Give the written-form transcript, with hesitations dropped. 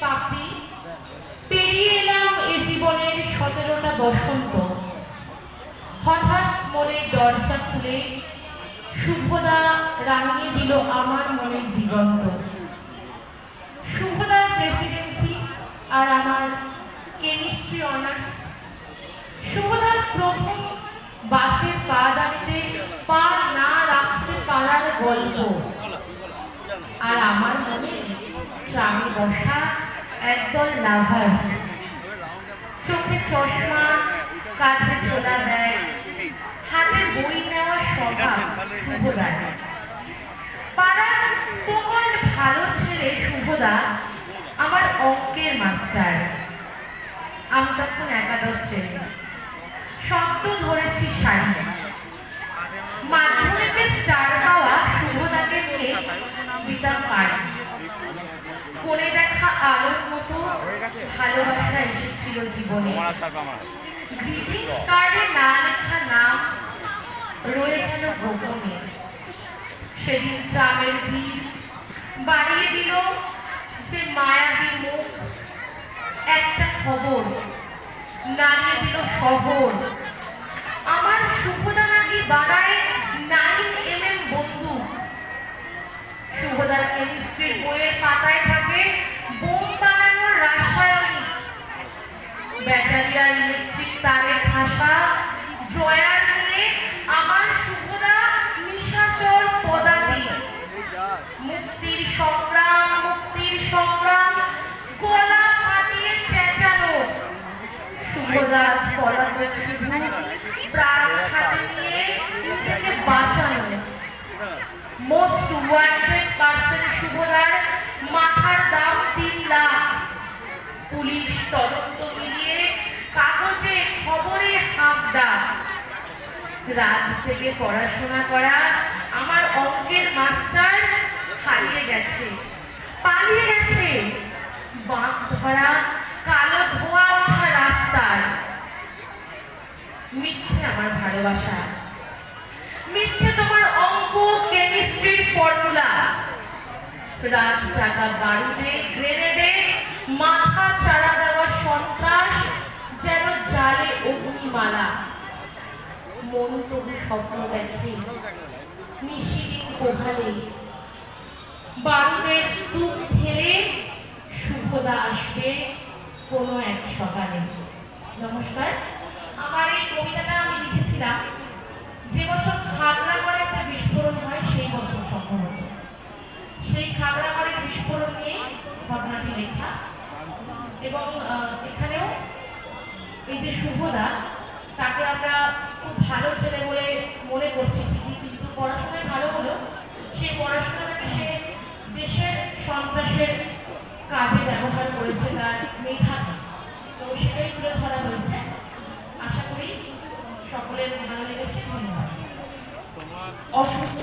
পাপড়ি পেরিয়ে এলাম এ জীবনের 17টা বসন্ত। হঠাৎ মনের দরজা খুলে শুভদা রাঙিয়ে দিল আমার মনের দিগন্ত। শুভদার প্রেসিডেন্সি আর আমার কেমিস্ট্রি অনার্স। শুভদার প্রথম বাসের পা দাঁড়িতে পা না রাখতে পারার গল্প, আর আমার মনে ট্রামে বসা একদল লাভার্স। চোখে চশমা, কাঁধে ছোলা ব্যাগ, হাতে বই নেওয়ার স্বভাব শুভদার। পাড়ার সকল ভালো ছেলে শুভদা আমার অঙ্কের মাস্টার। আমি তখন একাদশ শ্রেণী, শব্দ ধরেছি শাড়ি। মাধ্যমিকে স্টার পাওয়া শুভদাকে নিয়ে দিতাম পারি। কোণে দেখা আলোর মতো ভালোবাসা এসেছিল জীবনে। গ্রিটিংস কার্ডে না লেখা নাম রয়ে গেল গোপনে। সেদিন ট্রামের ভিড় বাড়িয়ে দিল যে মায়াবী মুখ। একটা খবর নাড়িয়ে দিল শহর। আমার শুভদা নাকি বাড়ায় 9mm বন্দুক। শুভদার কেমিস্ট্রির বইয়ের পাতায় থাকে বোম বানানোর রাসায়নিক। ব্যাটারি আর ইলেকট্রিক তারে ঠাসা ড্রয়ার নিয়ে আমার শুভদা নিশাচর পদাতি। মুক্তির সংগ্রাম, মুক্তির সংগ্রাম, গলা ফাটিয়ে চেঁচানো। শুভদা পলাতক শুধু প্রাণ হাতে নিয়ে নিজেকে বাঁচানো। মোস্ট ওয়ান্টেড পার্সন শুভদার মাথার দাম 3 লাখ। পুলিশ তদন্ত মিলিয়ে কাগজে খবরে হাঁক ডাক। রাত জেগে পড়াশোনা করা আমার অঙ্কের মাস্টার হারিয়ে গেছে, পালিয়ে গেছে। বাঁক ধরা কালো ধোয়া ওঠা রাস্তার। মিথ্যে আমার ভালোবাসা, মিথ্যে তোমার অঙ্ক কেমিস্ট্রির ফর্মুলা। রাত জাগা বারুদে গ্রেনেডে মাথা চাড়া দেওয়া সন্ত্রাস যেন জালে অগ্নিমালা। মন তবু স্বপ্ন দেখে নিশিদিন পোহালে। বারুদের স্তূপ ফেলে শুভদা আসবে কোনো এক সকালে। নমস্কার, আমার এই কবিতাটা আমি লিখেছিলাম যে বছর খাগড়াগড়ে একটা বিস্ফোরণ হয়, সেই বছর সম্ভবত। সেই খাগড়াগড়ের বিস্ফোরণ নিয়ে ঘটনাটি লেখা। এবং এখানেও এই যে শুভদা, তাকে আমরা খুব ভালো ছেলে বলে মনে করছি ঠিকই, কিন্তু পড়াশোনায় ভালো হলো। সেই পড়াশোনাটাকে সে দেশের সন্ত্রাসের কাজে ব্যবহার করেছে, তার মেধাকে। তো সেটাই তুলে ধরা হয়েছে। আশা করি সকলের ভালো লেগেছে। ধন্যবাদ। অসুস্থ